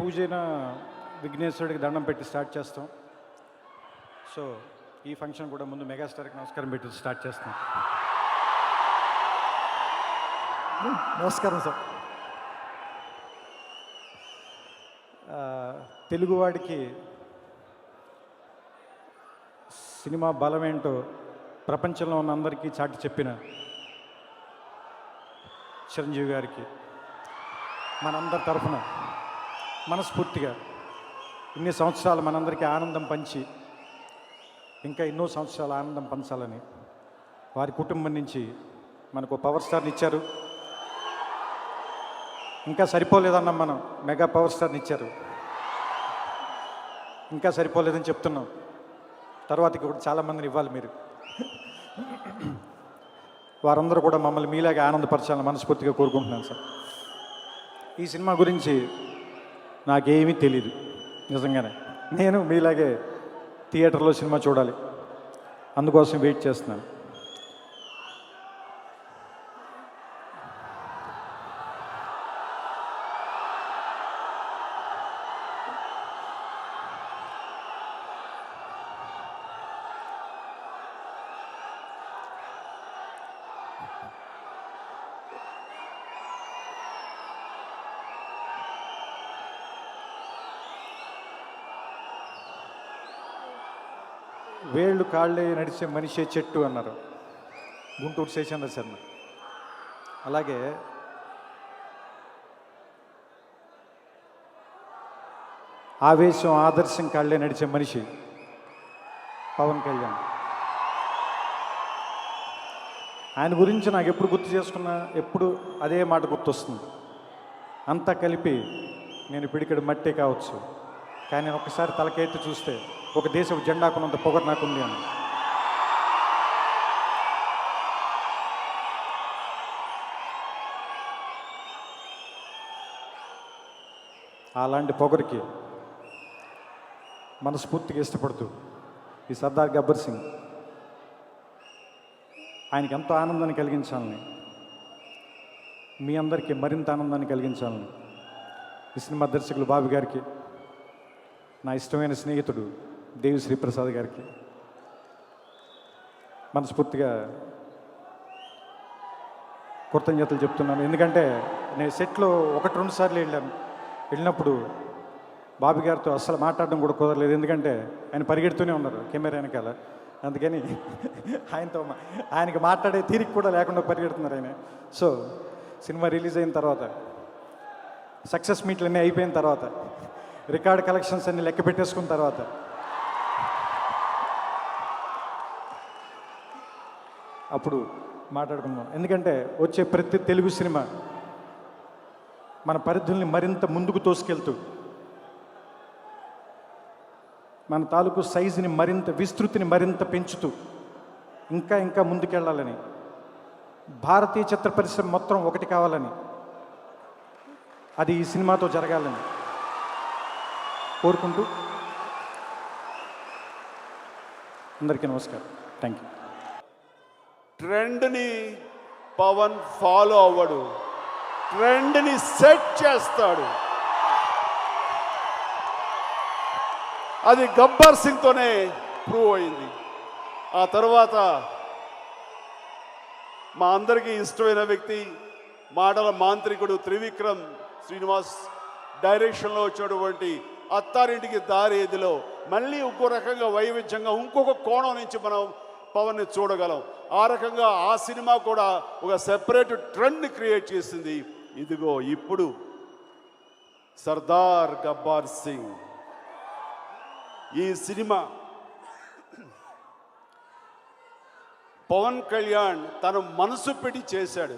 పూజ అయినా విఘ్నేశ్వరుడికి దండం పెట్టి స్టార్ట్ చేస్తాం. సో ఈ ఫంక్షన్ కూడా ముందు మెగాస్టార్కి నమస్కారం పెట్టి స్టార్ట్ చేస్తాం. నమస్కారం సార్. తెలుగువాడికి సినిమా బలమేంటో ప్రపంచంలో ఉన్న అందరికీ చాటి చెప్పిన చిరంజీవి గారికి మనందరి తరఫున మనస్ఫూర్తిగా ఇన్ని సంవత్సరాలు మనందరికీ ఆనందం పంచి ఇంకా ఎన్నో సంవత్సరాలు ఆనందం పంచాలని వారి కుటుంబం నుంచి మనకు పవర్ స్టార్ని ఇచ్చారు. ఇంకా సరిపోలేదన్నాం, మనం మెగా పవర్ స్టార్ని ఇచ్చారు. ఇంకా సరిపోలేదని చెప్తున్నాం. తర్వాత కూడా చాలామందిని ఇవ్వాలి మీరు. వారందరూ కూడా మమ్మల్ని మీలాగే ఆనందపరచాలని మనస్ఫూర్తిగా కోరుకుంటున్నాను సార్. ఈ సినిమా గురించి నాకేమీ తెలీదు నిజంగానే. నేను మీలాగే థియేటర్లో సినిమా చూడాలి, అందుకోసం వెయిట్ చేస్తున్నాను. వేళ్ళు కాళ్ళే నడిచే మనిషే చెట్టు అన్నారు గుంటూరు శేషేంద్ర శర్మ. అలాగే ఆవేశం ఆదర్శం కాళ్ళే నడిచే మనిషి పవన్ కళ్యాణ్. ఆయన గురించి నాకు ఎప్పుడు గుర్తు చేసుకున్నా ఎప్పుడు అదే మాట గుర్తొస్తుంది. అంతా కలిపి నేను పిడికెడు మట్టే కావచ్చు, కానీ ఒక్కసారి తలకెత్తి చూస్తే ఒక దేశం జెండాకున్నంత పొగరు నాకుంది అని. అలాంటి పొగరికి మనస్ఫూర్తిగా ఇష్టపడుతూ ఈ సర్దార్ గబ్బర్ సింగ్ ఆయనకి ఎంతో ఆనందాన్ని కలిగించాలని, మీ అందరికీ మరింత ఆనందాన్ని కలిగించాలని ఈ సినిమా దర్శకులు బాబు గారికి, నా ఇష్టమైన స్నేహితుడు దేవి శ్రీప్రసాద్ గారికి మనస్ఫూర్తిగా కృతజ్ఞతలు చెప్తున్నాను. ఎందుకంటే నేను సెట్లో 1-2 సార్లు వెళ్ళినప్పుడు బాబు గారితో అస్సలు మాట్లాడడం కూడా కుదరలేదు. ఎందుకంటే ఆయన పరిగెడుతూనే ఉన్నారు కెమెరా వెనకాల. అందుకని ఆయనకి మాట్లాడే తీరిక కూడా లేకుండా పరిగెడుతున్నారు ఆయన. సో సినిమా రిలీజ్ అయిన తర్వాత, సక్సెస్ మీట్లు అన్నీ అయిపోయిన తర్వాత, రికార్డ్ కలెక్షన్స్ అన్ని లెక్క పెట్టేసుకున్న తర్వాత అప్పుడు మాట్లాడుకుందాం. ఎందుకంటే వచ్చే ప్రతి తెలుగు సినిమా మన పరిధుల్ని మరింత ముందుకు తోసుకెళ్తూ, మన తాలూకు సైజుని మరింత, విస్తృతిని మరింత పెంచుతూ ఇంకా ఇంకా ముందుకెళ్ళాలని, భారతీయ చిత్ర పరిశ్రమ మొత్తం ఒకటి కావాలని, అది ఈ సినిమాతో జరగాలని కోరుకుంటూ అందరికీ నమస్కారం. Thank you. ట్రెండ్ని పవన్ ఫాలో అవ్వడు, ట్రెండ్ని సెట్ చేస్తాడు. అది గబ్బర్ సింగ్తోనే ప్రూవ్ అయింది. ఆ తర్వాత మా అందరికీ ఇష్టమైన వ్యక్తి, మాటల మాంత్రికుడు త్రివిక్రమ్ శ్రీనివాస్ డైరెక్షన్లో వచ్చినటువంటి అత్తారింటికి దారి ఏదిలో మళ్ళీ ఇంకో రకంగా వైవిధ్యంగా ఇంకొక కోణం నుంచి మనం పవన్ని చూడగలం. ఆ రకంగా ఆ సినిమా కూడా ఒక సెపరేట్ ట్రెండ్ని క్రియేట్ చేసింది. ఇదిగో ఇప్పుడు సర్దార్ గబ్బర్ సింగ్ ఈ సినిమా పవన్ కళ్యాణ్ తన మనసు పెట్టి చేశాడు.